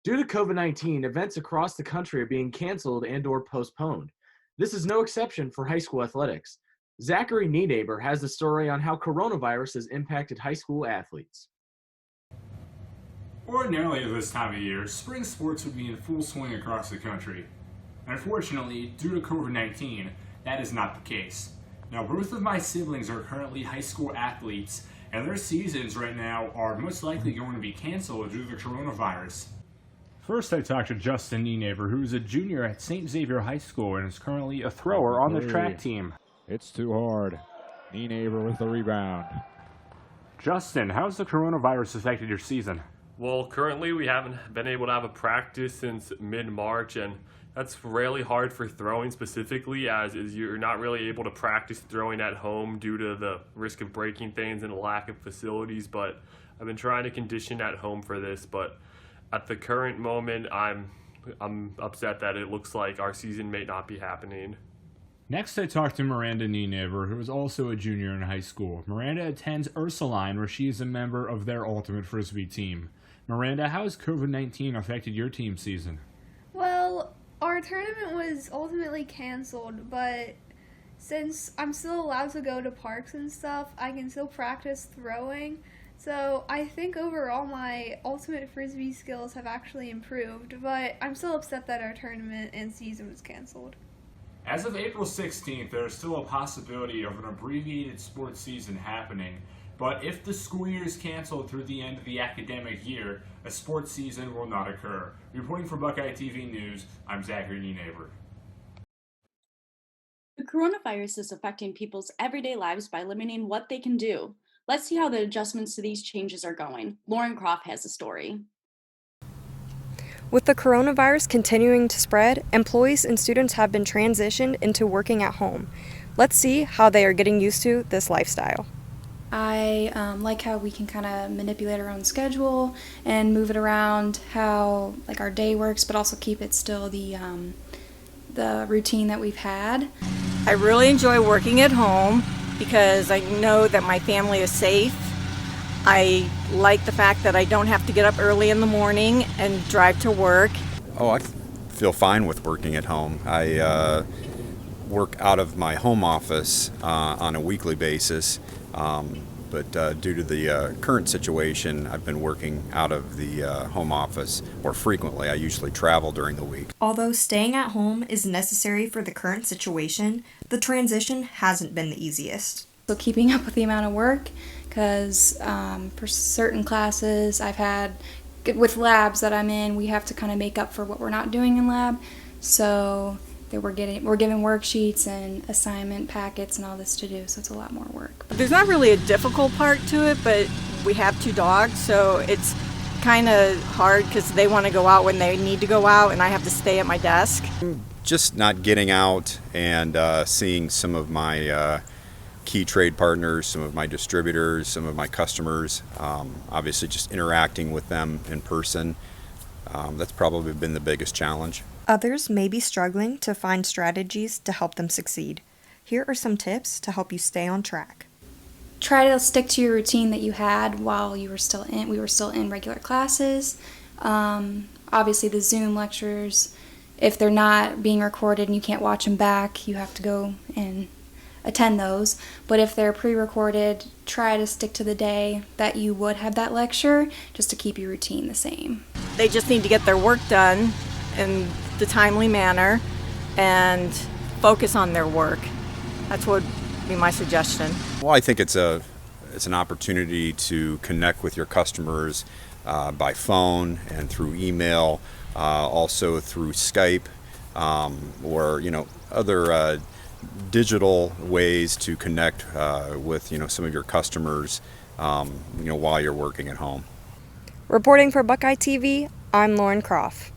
Due to COVID-19, events across the country are being canceled and/or postponed. This is no exception for high school athletics. Zachary Nienaber has the story on how coronavirus has impacted high school athletes. Ordinarily at this time of year, spring sports would be in full swing across the country. Unfortunately, due to COVID-19, that is not the case. Now, both of my siblings are currently high school athletes, and their seasons right now are most likely going to be canceled due to the coronavirus. First, I talked to Justin Nienaber, who is a junior at St. Xavier High School and is currently a thrower on the track team. It's too hard. Nienaber with the rebound. Justin, how's the coronavirus affected your season? Well, currently we haven't been able to have a practice since mid-March, and that's really hard for throwing specifically, as is you're not really able to practice throwing at home due to the risk of breaking things and a lack of facilities. But I've been trying to condition at home for this, but at the current moment, I'm upset that it looks like our season may not be happening. Next, I talked to Miranda Nienaber, who is also a junior in high school. Miranda attends Ursuline, where she is a member of their Ultimate Frisbee team. Miranda, how has COVID-19 affected your team season? Well, our tournament was ultimately canceled, but since I'm still allowed to go to parks and stuff, I can still practice throwing. So I think overall my ultimate frisbee skills have actually improved, but I'm still upset that our tournament and season was canceled. As of April 16th, there is still a possibility of an abbreviated sports season happening, but if the school year is canceled through the end of the academic year, a sports season will not occur. Reporting for BuckeyeTV News, I'm Zachary Nienaber. The coronavirus is affecting people's everyday lives by limiting what they can do. Let's see how the adjustments to these changes are going. Lauren Croft has a story. With the coronavirus continuing to spread, employees and students have been transitioned into working at home. Let's see how they are getting used to this lifestyle. I like how we can kind of manipulate our own schedule and move it around how like our day works, but also keep it still the routine that we've had. I really enjoy working at home because I know that my family is safe. I like the fact that I don't have to get up early in the morning and drive to work. Oh, I feel fine with working at home. I work out of my home office on a weekly basis, but due to the current situation, I've been working out of the home office more frequently. I usually travel during the week. Although staying at home is necessary for the current situation, the transition hasn't been the easiest. So keeping up with the amount of work, because for certain classes I've had, with labs that I'm in, we have to kind of make up for what we're not doing in lab. So we're given worksheets and assignment packets and all this to do, so it's a lot more work. There's not really a difficult part to it, but we have 2 dogs, so it's kind of hard because they want to go out when they need to go out, and I have to stay at my desk. Just not getting out and seeing some of my key trade partners, some of my distributors, some of my customers, obviously just interacting with them in person. That's probably been the biggest challenge. Others may be struggling to find strategies to help them succeed. Here are some tips to help you stay on track. Try to stick to your routine that you had while we were still in regular classes. Obviously the Zoom lectures, if they're not being recorded and you can't watch them back, you have to go and attend those. But if they're pre-recorded, try to stick to the day that you would have that lecture, just to keep your routine the same. They just need to get their work done in the timely manner and focus on their work. That's what would be my suggestion. Well, I think it's an opportunity to connect with your customers by phone and through email, also through Skype, or other digital ways to connect with some of your customers while you're working at home. Reporting for Buckeye TV, I'm Lauren Croft.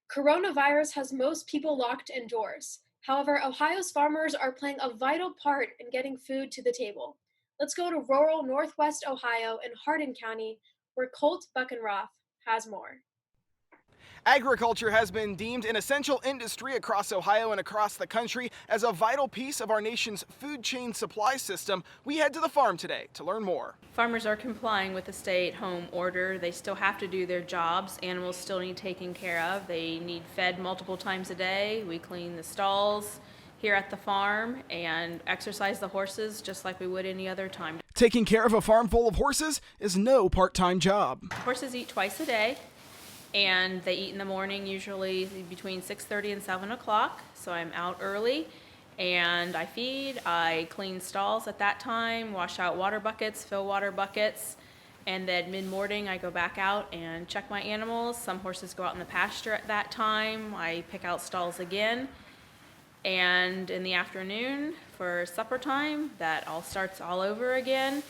Coronavirus has most people locked indoors. However, Ohio's farmers are playing a vital part in getting food to the table. Let's go to rural Northwest Ohio in Hardin County, where Colt Buckenroth has more. Agriculture has been deemed an essential industry across Ohio and across the country as a vital piece of our nation's food chain supply system. We head to the farm today to learn more. Farmers are complying with the stay-at-home order. They still have to do their jobs. Animals still need taken care of. They need fed multiple times a day. We clean the stalls here at the farm and exercise the horses just like we would any other time. Taking care of a farm full of horses is no part-time job. Horses eat twice a day, and they eat in the morning, usually between 6:30 and 7 o'clock. So I'm out early and I feed, I clean stalls at that time, wash out water buckets, fill water buckets, and then mid-morning I go back out and check my animals. Some horses go out in the pasture at that time. I pick out stalls again. And in the afternoon for supper time, that all starts all over again.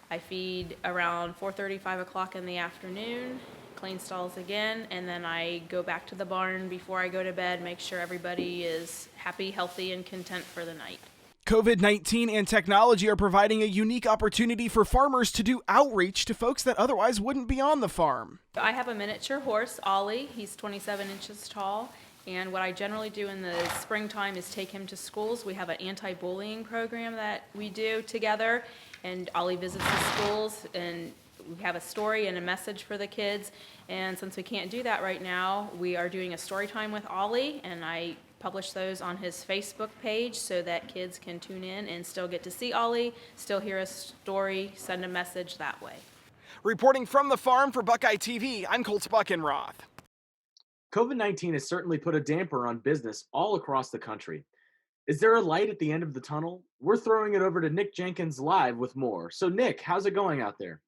I feed around 4:30, 5 o'clock in the afternoon, clean stalls again, and then I go back to the barn before I go to bed, make sure everybody is happy, healthy, and content for the night. COVID-19 and technology are providing a unique opportunity for farmers to do outreach to folks that otherwise wouldn't be on the farm. I have a miniature horse, Ollie. He's 27 inches tall. And what I generally do in the springtime is take him to schools. We have an anti-bullying program that we do together, and Ollie visits the schools, and we have a story and a message for the kids. And since we can't do that right now, we are doing a story time with Ollie, and I publish those on his Facebook page so that kids can tune in and still get to see Ollie, still hear a story, send a message that way. Reporting from the farm for Buckeye TV, I'm Colt Buckenroth. COVID-19 has certainly put a damper on business all across the country. Is there a light at the end of the tunnel? We're throwing it over to Nick Jenkins live with more. So Nick, how's it going out there?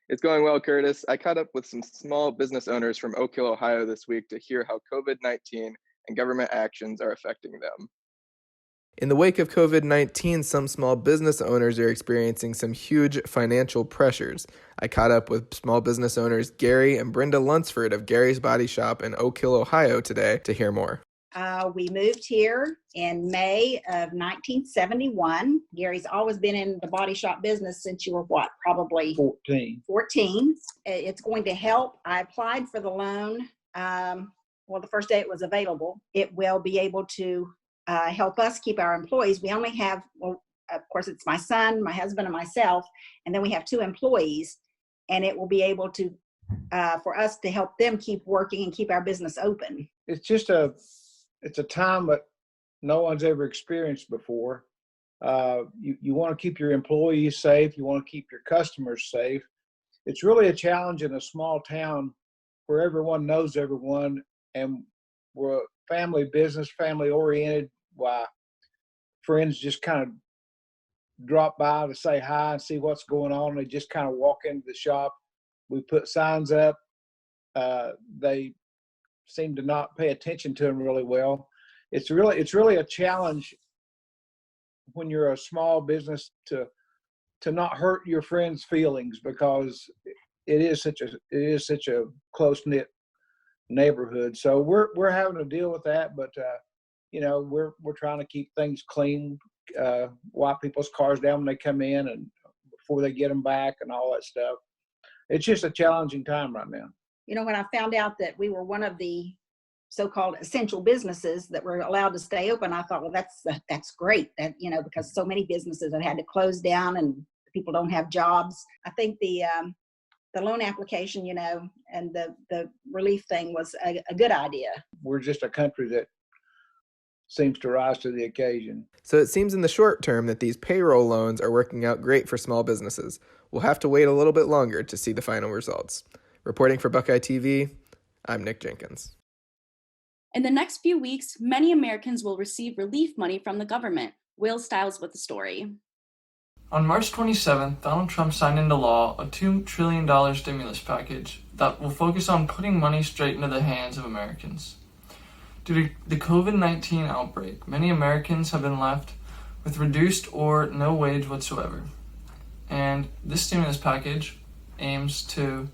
It's going well, Curtis. I caught up with some small business owners from Oak Hill, Ohio this week to hear how COVID-19 and government actions are affecting them. In the wake of COVID-19, some small business owners are experiencing some huge financial pressures. I caught up with small business owners Gary and Brenda Lunsford of Gary's Body Shop in Oak Hill, Ohio today to hear more. We moved here in May of 1971. Gary's always been in the body shop business since you were what, probably 14. It's going to help. I applied for the loan. The first day it was available. It will be able to help us keep our employees. We only have, of course, it's my son, my husband, and myself, and then we have 2 employees, and it will be able to, for us to help them keep working and keep our business open. It's just it's a time that no one's ever experienced before. You want to keep your employees safe. You want to keep your customers safe. It's really a challenge in a small town where everyone knows everyone, and we're a family business, family oriented. Why friends just kind of drop by to say hi and see what's going on. They just kind of walk into the shop. We put signs up. They seem to not pay attention to them really well. It's really a challenge when you're a small business to not hurt your friends' feelings, because it is such a close-knit neighborhood. So we're having to deal with that, but we're trying to keep things clean, wipe people's cars down when they come in and before they get them back and all that stuff. It's just a challenging time right now. When I found out that we were one of the so-called essential businesses that were allowed to stay open, I thought, well, that's great. That because so many businesses have had to close down and people don't have jobs. I think the loan application, and the relief thing was a good idea. We're just a country that seems to rise to the occasion. So it seems in the short term that these payroll loans are working out great for small businesses. We'll have to wait a little bit longer to see the final results. Reporting for Buckeye TV, I'm Nick Jenkins. In the next few weeks, many Americans will receive relief money from the government. Will Stiles with the story. On March 27th, Donald Trump signed into law a $2 trillion stimulus package that will focus on putting money straight into the hands of Americans. Due to the COVID-19 outbreak, many Americans have been left with reduced or no wage whatsoever. And this stimulus package aims to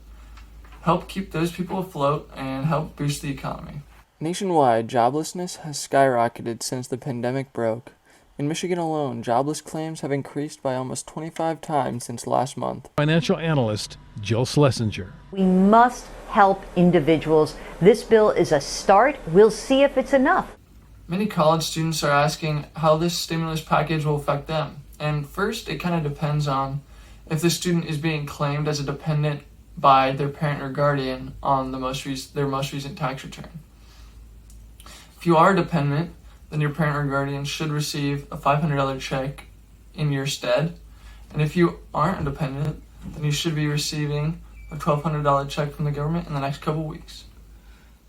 help keep those people afloat and help boost the economy. Nationwide, joblessness has skyrocketed since the pandemic broke, In Michigan alone, jobless claims have increased by almost 25 times since last month. Financial analyst Jill Schlesinger. We must help individuals. This bill is a start. We'll see if it's enough. Many college students are asking how this stimulus package will affect them. And first, it kind of depends on if the student is being claimed as a dependent by their parent or guardian on their most recent tax return. If you are a dependent, then your parent or guardian should receive a $500 check in your stead. And if you aren't a dependent, then you should be receiving a $1,200 check from the government in the next couple weeks.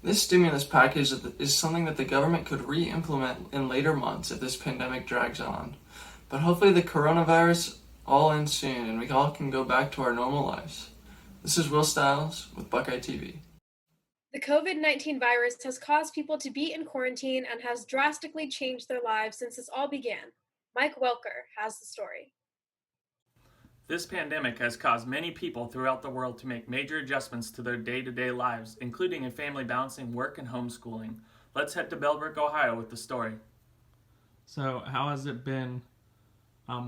This stimulus package is something that the government could re-implement in later months if this pandemic drags on. But hopefully the coronavirus all ends soon and we all can go back to our normal lives. This is Will Stiles with Buckeye TV. The COVID-19 virus has caused people to be in quarantine and has drastically changed their lives since this all began. Mike Welker has the story. This pandemic has caused many people throughout the world to make major adjustments to their day-to-day lives, including a family balancing work and homeschooling. Let's head to Bellbrook, Ohio with the story. So how has it been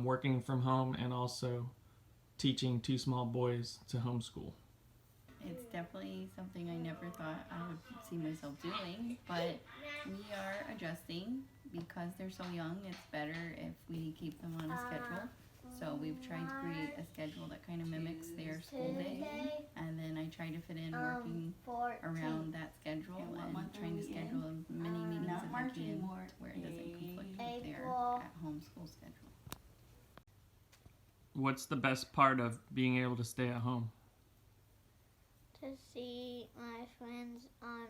working from home and also teaching two small boys to homeschool? It's definitely something I never thought I would see myself doing, but we are adjusting because they're so young. It's better if we keep them on a schedule. So we've tried to create a schedule that kind of mimics their school day, and then I try to fit in working around that schedule and trying to schedule as many meetings as I can where it doesn't conflict with their at-home school schedule. What's the best part of being able to stay at home? To see my friends on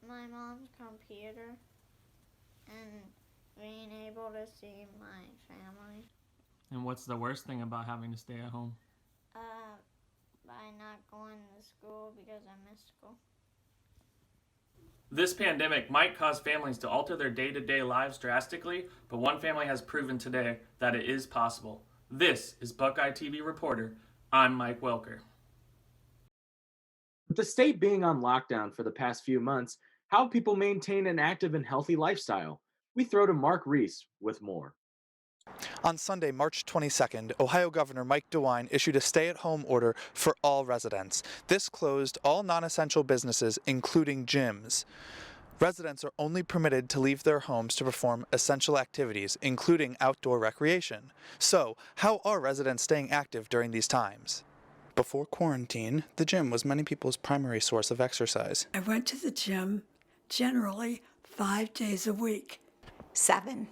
my mom's computer and being able to see my family. And what's the worst thing about having to stay at home? By not going to school because I miss school. This pandemic might cause families to alter their day-to-day lives drastically, but one family has proven today that it is possible. This is Buckeye TV reporter. I'm Mike Welker. With the state being on lockdown for the past few months, how have people maintain an active and healthy lifestyle? We throw to Mark Reese with more. On Sunday, March 22nd, Ohio Governor Mike DeWine issued a stay-at-home order for all residents. This closed all non-essential businesses, including gyms. Residents are only permitted to leave their homes to perform essential activities, including outdoor recreation. So, how are residents staying active during these times? Before quarantine, the gym was many people's primary source of exercise. I went to the gym generally 5 days a week. 7.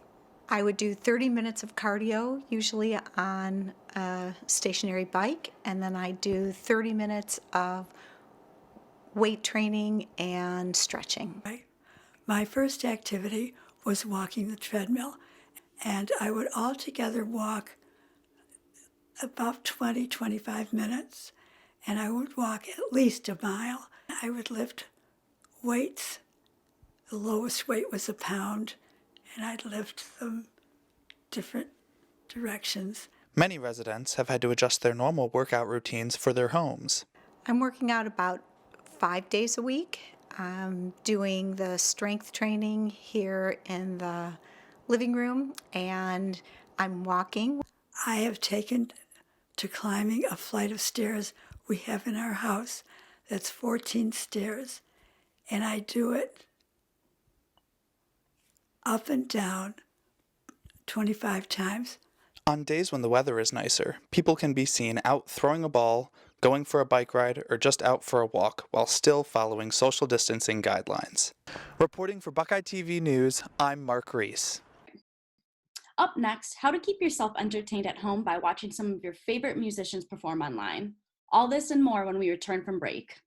I would do 30 minutes of cardio, usually on a stationary bike, and then I do 30 minutes of weight training and stretching. My first activity was walking the treadmill, and I would altogether walk about 20-25 minutes, and I would walk at least a mile. I would lift weights. The lowest weight was a pound, and I'd lift them different directions. Many residents have had to adjust their normal workout routines for their homes. I'm working out about 5 days a week. I'm doing the strength training here in the living room, and I'm walking. I have taken to climbing a flight of stairs we have in our house that's 14 stairs, and I do it up and down 25 times. On days when the weather is nicer, people can be seen out throwing a ball, going for a bike ride, or just out for a walk while still following social distancing guidelines. Reporting for Buckeye TV News, I'm Mark Reese. Up next, how to keep yourself entertained at home by watching some of your favorite musicians perform online. All this and more when we return from break.